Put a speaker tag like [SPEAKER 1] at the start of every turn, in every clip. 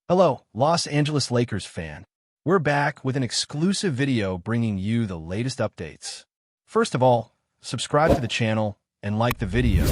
[SPEAKER 1] Hello, Los Angeles Lakers fan. We're back with an exclusive video bringing you the latest updates. First of all, subscribe to the channel and like the video.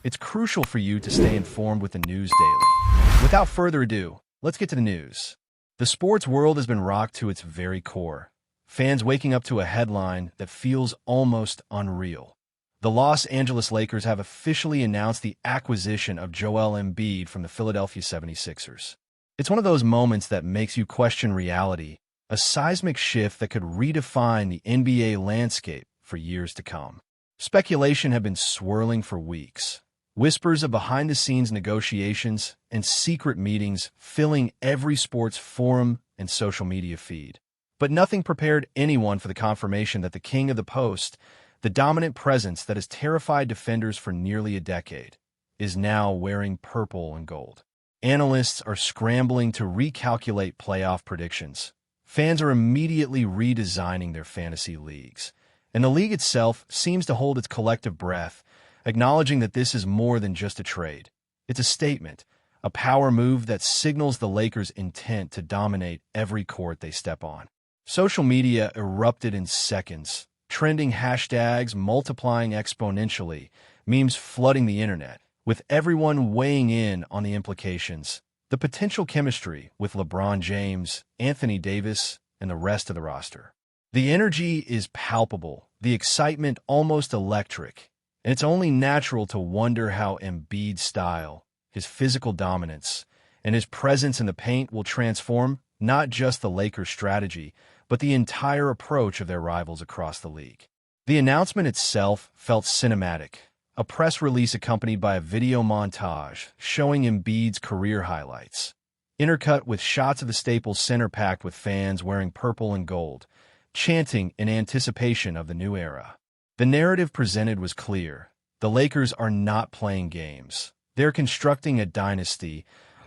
[SPEAKER 1] It's crucial for you to stay informed with the news daily. Without further ado, let's get to the news. The sports world has been rocked to its very core. Fans waking up to a headline that feels almost unreal. The Los Angeles Lakers have officially announced the acquisition of Joel Embiid from the Philadelphia 76ers. It's one of those moments that makes you question reality, a seismic shift that could redefine the NBA landscape for years to come. Speculation had been swirling for weeks. Whispers of behind-the-scenes negotiations and secret meetings filling every sports forum and social media feed. But nothing prepared anyone for the confirmation that the king of the post, the dominant presence that has terrified defenders for nearly a decade, is now wearing purple and gold. Analysts are scrambling to recalculate playoff predictions. Fans are immediately redesigning their fantasy leagues. And the league itself seems to hold its collective breath, acknowledging that this is more than just a trade. It's a statement, a power move that signals the Lakers' intent to dominate every court they step on. Social media erupted in seconds, trending hashtags multiplying exponentially, memes flooding the internet, with everyone weighing in on the implications, the potential chemistry with LeBron James, Anthony Davis, and the rest of the roster. The energy is palpable, the excitement almost electric, and it's only natural to wonder how Embiid's style, his physical dominance, and his presence in the paint will transform not just the Lakers' strategy, but the entire approach of their rivals across the league. The announcement itself felt cinematic. A press release accompanied by a video montage showing Embiid's career highlights, intercut with shots of the Staples Center packed with fans wearing purple and gold, chanting in anticipation of the new era. The narrative presented was clear. The Lakers are not playing games. They're constructing a dynasty,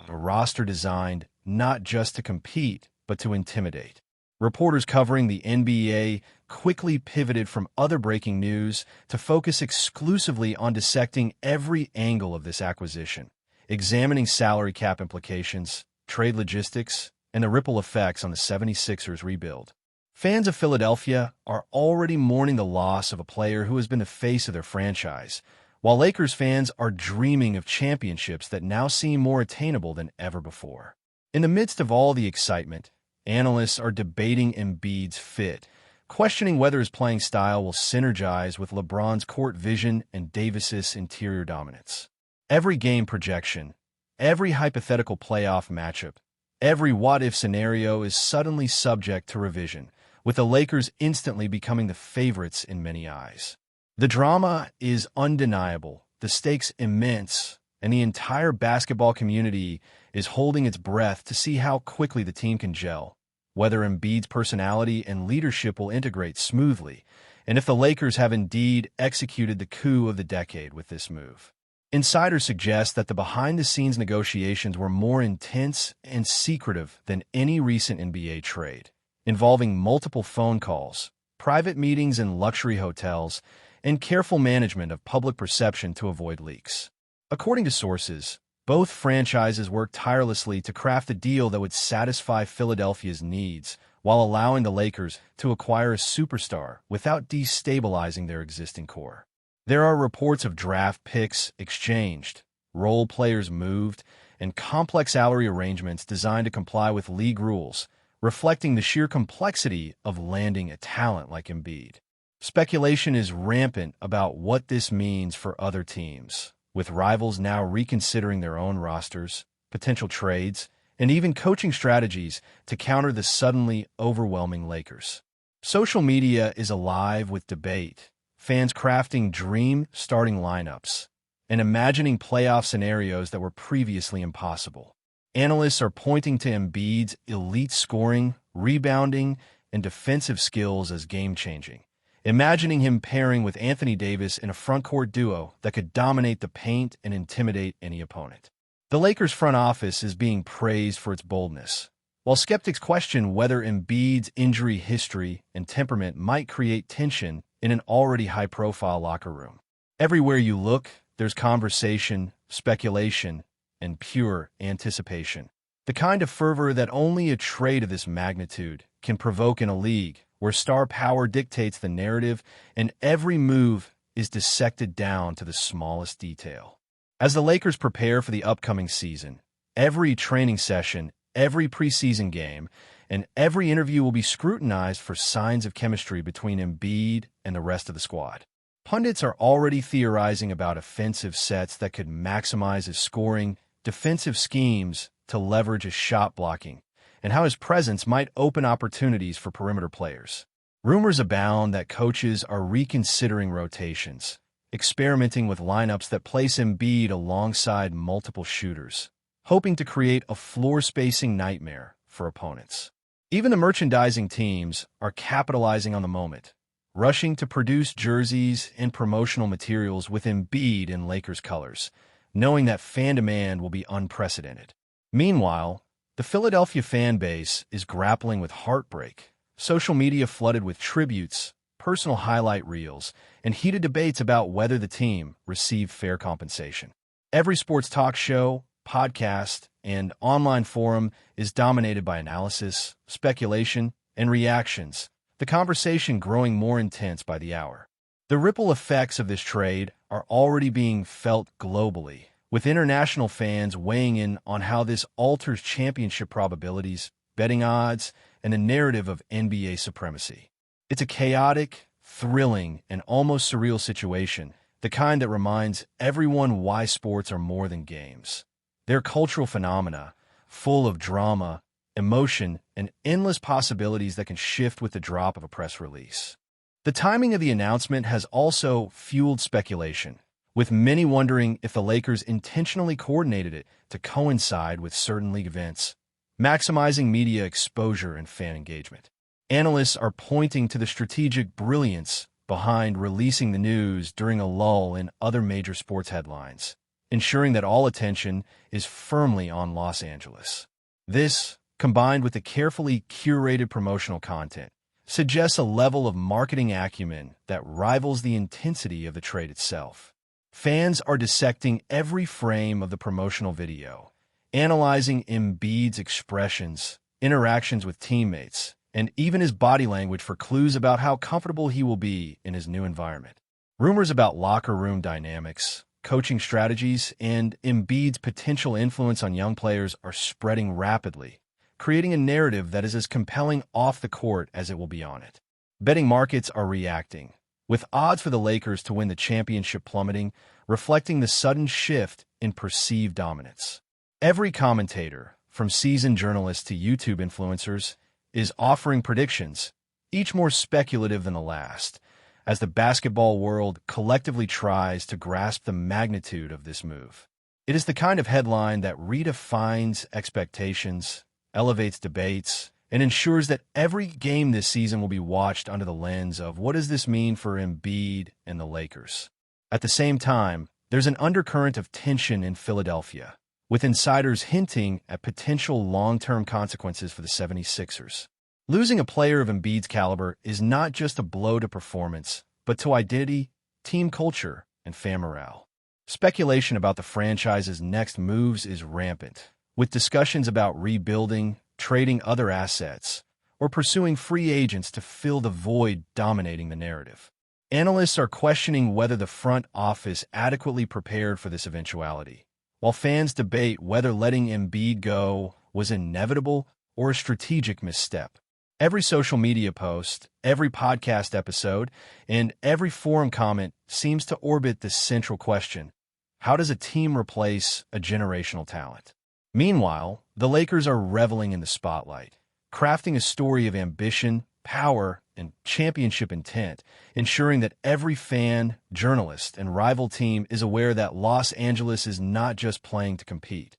[SPEAKER 1] a roster designed not just to compete, but to intimidate. Reporters covering the NBA quickly pivoted from other breaking news to focus exclusively on dissecting every angle of this acquisition, examining salary cap implications, trade logistics, and the ripple effects on the 76ers rebuild. Fans of Philadelphia are already mourning the loss of a player who has been the face of their franchise, while Lakers fans are dreaming of championships that now seem more attainable than ever before. In the midst of all the excitement, analysts are debating Embiid's fit, questioning whether his playing style will synergize with LeBron's court vision and Davis's interior dominance. Every game projection, every hypothetical playoff matchup, every what-if scenario is suddenly subject to revision, with the Lakers instantly becoming the favorites in many eyes. The drama is undeniable, the stakes immense, and the entire basketball community is holding its breath to see how quickly the team can gel, whether Embiid's personality and leadership will integrate smoothly, and if the Lakers have indeed executed the coup of the decade with this move. Insiders suggest that the behind-the-scenes negotiations were more intense and secretive than any recent NBA trade, involving multiple phone calls, private meetings in luxury hotels, and careful management of public perception to avoid leaks. According to sources, both franchises worked tirelessly to craft a deal that would satisfy Philadelphia's needs while allowing the Lakers to acquire a superstar without destabilizing their existing core. There are reports of draft picks exchanged, role players moved, and complex salary arrangements designed to comply with league rules, reflecting the sheer complexity of landing a talent like Embiid. Speculation is rampant about what this means for other teams, with rivals now reconsidering their own rosters, potential trades, and even coaching strategies to counter the suddenly overwhelming Lakers. Social media is alive with debate, fans crafting dream starting lineups, and imagining playoff scenarios that were previously impossible. Analysts are pointing to Embiid's elite scoring, rebounding, and defensive skills as game-changing, imagining him pairing with Anthony Davis in a front-court duo that could dominate the paint and intimidate any opponent. The Lakers front office is being praised for its boldness, while skeptics question whether Embiid's injury history and temperament might create tension in an already high-profile locker room. Everywhere you look, there's conversation, speculation, and pure anticipation. The kind of fervor that only a trade of this magnitude can provoke in a league where star power dictates the narrative and every move is dissected down to the smallest detail. As the Lakers prepare for the upcoming season, every training session, every preseason game, and every interview will be scrutinized for signs of chemistry between Embiid and the rest of the squad. Pundits are already theorizing about offensive sets that could maximize his scoring, defensive schemes to leverage his shot blocking, and how his presence might open opportunities for perimeter players. Rumors abound that coaches are reconsidering rotations, experimenting with lineups that place Embiid alongside multiple shooters, hoping to create a floor-spacing nightmare for opponents. Even the merchandising teams are capitalizing on the moment, rushing to produce jerseys and promotional materials with Embiid in Lakers colors, knowing that fan demand will be unprecedented. Meanwhile, the Philadelphia fan base is grappling with heartbreak, social media flooded with tributes, personal highlight reels, and heated debates about whether the team received fair compensation. Every sports talk show, podcast, and online forum is dominated by analysis, speculation, and reactions, the conversation growing more intense by the hour. The ripple effects of this trade are already being felt globally, with international fans weighing in on how this alters championship probabilities, betting odds, and the narrative of NBA supremacy. It's a chaotic, thrilling, and almost surreal situation, the kind that reminds everyone why sports are more than games. They're cultural phenomena, full of drama, emotion, and endless possibilities that can shift with the drop of a press release. The timing of the announcement has also fueled speculation, with many wondering if the Lakers intentionally coordinated it to coincide with certain league events, maximizing media exposure and fan engagement. Analysts are pointing to the strategic brilliance behind releasing the news during a lull in other major sports headlines, ensuring that all attention is firmly on Los Angeles. This, combined with the carefully curated promotional content, suggests a level of marketing acumen that rivals the intensity of the trade itself. Fans are dissecting every frame of the promotional video, analyzing Embiid's expressions, interactions with teammates, and even his body language for clues about how comfortable he will be in his new environment. Rumors about locker room dynamics, coaching strategies, and Embiid's potential influence on young players are spreading rapidly, creating a narrative that is as compelling off the court as it will be on it. Betting markets are reacting, with odds for the Lakers to win the championship plummeting, reflecting the sudden shift in perceived dominance. Every commentator, from seasoned journalists to YouTube influencers, is offering predictions, each more speculative than the last, as the basketball world collectively tries to grasp the magnitude of this move. It is the kind of headline that redefines expectations, elevates debates, and ensures that every game this season will be watched under the lens of what does this mean for Embiid and the Lakers. At the same time, there's an undercurrent of tension in Philadelphia, with insiders hinting at potential long-term consequences for the 76ers. Losing a player of Embiid's caliber is not just a blow to performance, but to identity, team culture, and fan morale. Speculation about the franchise's next moves is rampant, with discussions about rebuilding, trading other assets, or pursuing free agents to fill the void dominating the narrative. Analysts are questioning whether the front office adequately prepared for this eventuality, while fans debate whether letting Embiid go was inevitable or a strategic misstep. Every social media post, every podcast episode, and every forum comment seems to orbit this central question: how does a team replace a generational talent? Meanwhile, the Lakers are reveling in the spotlight, crafting a story of ambition, power, and championship intent, ensuring that every fan, journalist, and rival team is aware that Los Angeles is not just playing to compete.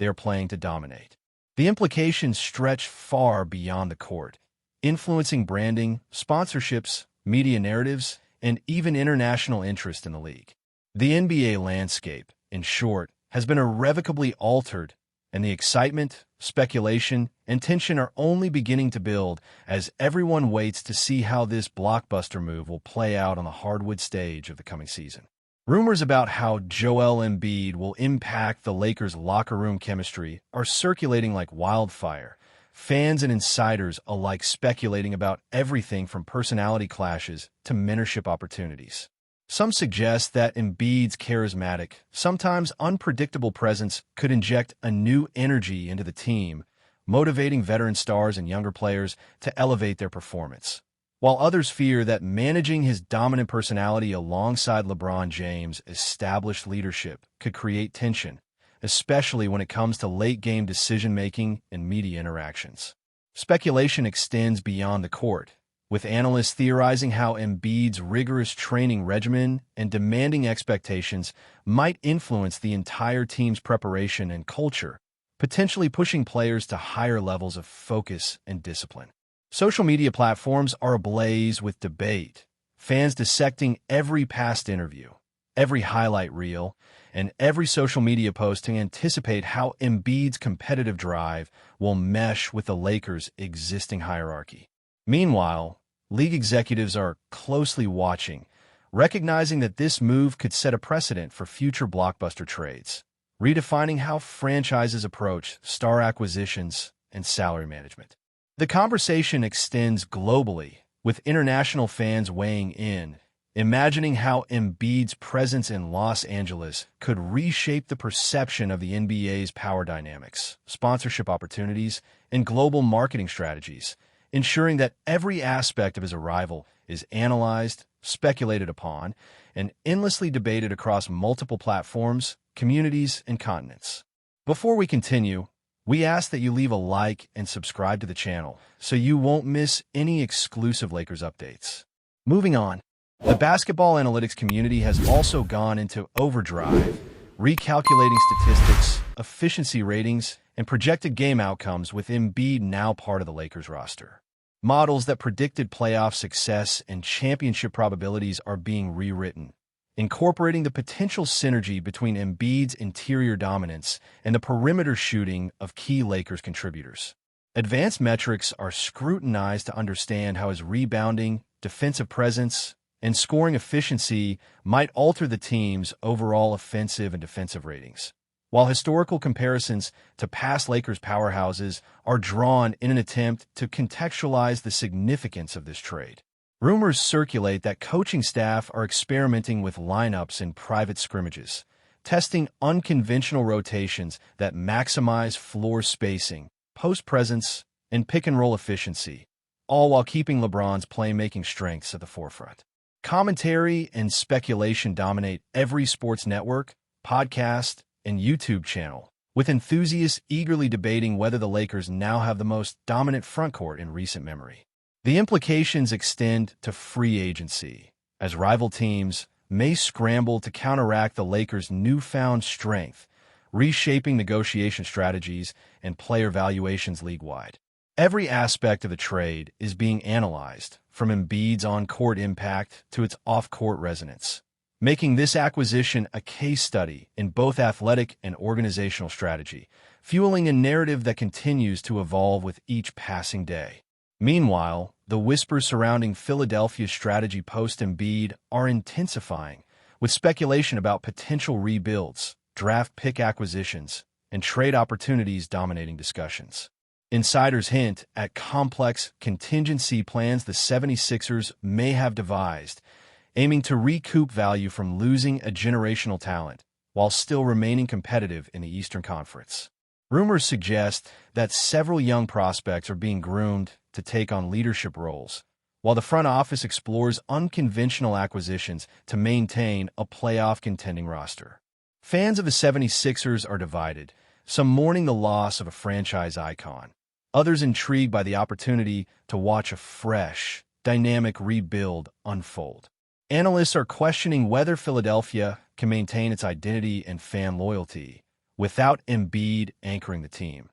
[SPEAKER 1] They are playing to dominate. The implications stretch far beyond the court, influencing branding, sponsorships, media narratives, and even international interest in the league. The NBA landscape, in short, has been irrevocably altered, and the excitement, speculation, and tension are only beginning to build as everyone waits to see how this blockbuster move will play out on the hardwood stage of the coming season. Rumors about how Joel Embiid will impact the Lakers' locker room chemistry are circulating like wildfire. Fans and insiders alike speculating about everything from personality clashes to mentorship opportunities. Some suggest that Embiid's charismatic, sometimes unpredictable presence could inject a new energy into the team, motivating veteran stars and younger players to elevate their performance. While others fear that managing his dominant personality alongside LeBron James' established leadership could create tension, especially when it comes to late-game decision-making and media interactions. Speculation extends beyond the court, with analysts theorizing how Embiid's rigorous training regimen and demanding expectations might influence the entire team's preparation and culture, potentially pushing players to higher levels of focus and discipline. Social media platforms are ablaze with debate, fans dissecting every past interview, every highlight reel, and every social media post to anticipate how Embiid's competitive drive will mesh with the Lakers' existing hierarchy. Meanwhile, league executives are closely watching, recognizing that this move could set a precedent for future blockbuster trades, redefining how franchises approach star acquisitions and salary management. The conversation extends globally, with international fans weighing in, imagining how Embiid's presence in Los Angeles could reshape the perception of the NBA's power dynamics, sponsorship opportunities, and global marketing strategies, ensuring that every aspect of his arrival is analyzed, speculated upon, and endlessly debated across multiple platforms, communities, and continents. Before we continue, we ask that you leave a like and subscribe to the channel so you won't miss any exclusive Lakers updates. Moving on, the basketball analytics community has also gone into overdrive, recalculating statistics, efficiency ratings, and projected game outcomes with Embiid now part of the Lakers roster. Models that predicted playoff success and championship probabilities are being rewritten, incorporating the potential synergy between Embiid's interior dominance and the perimeter shooting of key Lakers contributors. Advanced metrics are scrutinized to understand how his rebounding, defensive presence, and scoring efficiency might alter the team's overall offensive and defensive ratings. While historical comparisons to past Lakers powerhouses are drawn in an attempt to contextualize the significance of this trade, rumors circulate that coaching staff are experimenting with lineups in private scrimmages, testing unconventional rotations that maximize floor spacing, post presence, and pick-and-roll efficiency, all while keeping LeBron's playmaking strengths at the forefront. Commentary and speculation dominate every sports network, podcast, and YouTube channel, with enthusiasts eagerly debating whether the Lakers now have the most dominant frontcourt in recent memory. The implications extend to free agency, as rival teams may scramble to counteract the Lakers' newfound strength, reshaping negotiation strategies and player valuations league-wide. Every aspect of the trade is being analyzed, from Embiid's on-court impact to its off-court resonance, making this acquisition a case study in both athletic and organizational strategy, fueling a narrative that continues to evolve with each passing day. Meanwhile, the whispers surrounding Philadelphia's strategy post-Embiid are intensifying, with speculation about potential rebuilds, draft pick acquisitions, and trade opportunities dominating discussions. Insiders hint at complex contingency plans the 76ers may have devised, aiming to recoup value from losing a generational talent while still remaining competitive in the Eastern Conference. Rumors suggest that several young prospects are being groomed to take on leadership roles, while the front office explores unconventional acquisitions to maintain a playoff contending roster. Fans of the 76ers are divided, some mourning the loss of a franchise icon, others intrigued by the opportunity to watch a fresh, dynamic rebuild unfold. Analysts are questioning whether Philadelphia can maintain its identity and fan loyalty without Embiid anchoring the team,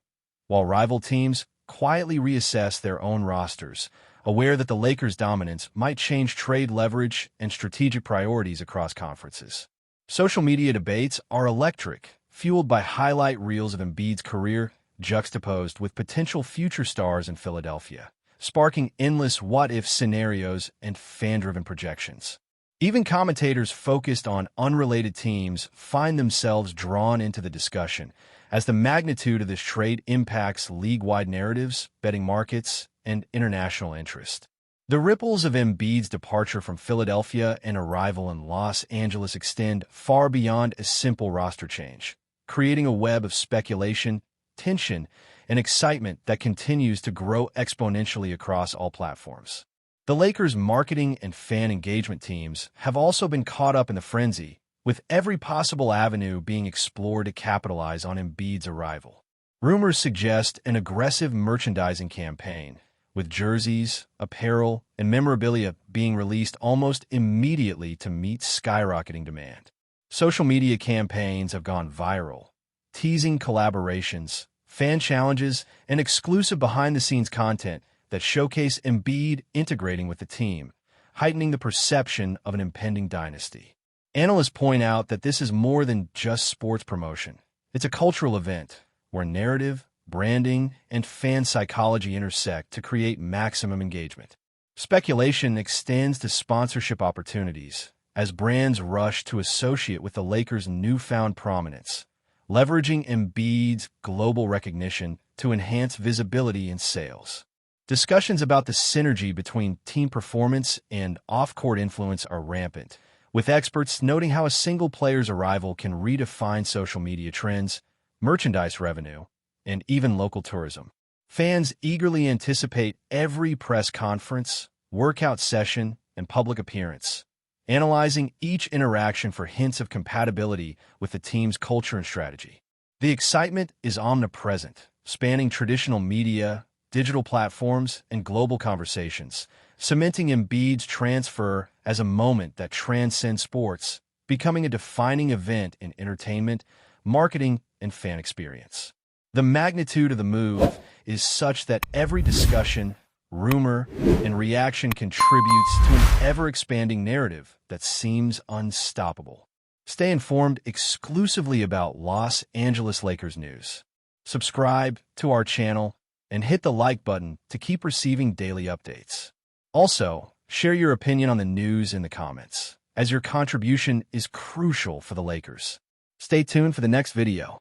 [SPEAKER 1] while rival teams quietly reassess their own rosters, aware that the Lakers' dominance might change trade leverage and strategic priorities across conferences. Social media debates are electric, fueled by highlight reels of Embiid's career juxtaposed with potential future stars in Philadelphia, sparking endless what-if scenarios and fan-driven projections. Even commentators focused on unrelated teams find themselves drawn into the discussion, as the magnitude of this trade impacts league-wide narratives, betting markets, and international interest. The ripples of Embiid's departure from Philadelphia and arrival in Los Angeles extend far beyond a simple roster change, creating a web of speculation, tension, and excitement that continues to grow exponentially across all platforms. The Lakers' marketing and fan engagement teams have also been caught up in the frenzy, with every possible avenue being explored to capitalize on Embiid's arrival. Rumors suggest an aggressive merchandising campaign, with jerseys, apparel, and memorabilia being released almost immediately to meet skyrocketing demand. Social media campaigns have gone viral, teasing collaborations, fan challenges, and exclusive behind-the-scenes content that showcase Embiid integrating with the team, heightening the perception of an impending dynasty. Analysts point out that this is more than just sports promotion. It's a cultural event where narrative, branding, and fan psychology intersect to create maximum engagement. Speculation extends to sponsorship opportunities as brands rush to associate with the Lakers' newfound prominence, leveraging Embiid's global recognition to enhance visibility and sales. Discussions about the synergy between team performance and off-court influence are rampant, with experts noting how a single player's arrival can redefine social media trends, merchandise revenue, and even local tourism. Fans eagerly anticipate every press conference, workout session, and public appearance, analyzing each interaction for hints of compatibility with the team's culture and strategy. The excitement is omnipresent, spanning traditional media, digital platforms, and global conversations, cementing Embiid's transfer as a moment that transcends sports, becoming a defining event in entertainment, marketing, and fan experience. The magnitude of the move is such that every discussion, rumor, and reaction contributes to an ever-expanding narrative that seems unstoppable. Stay informed exclusively about Los Angeles Lakers news. Subscribe to our channel and hit the like button to keep receiving daily updates. Also, share your opinion on the news in the comments, as your contribution is crucial for the Lakers. Stay tuned for the next video.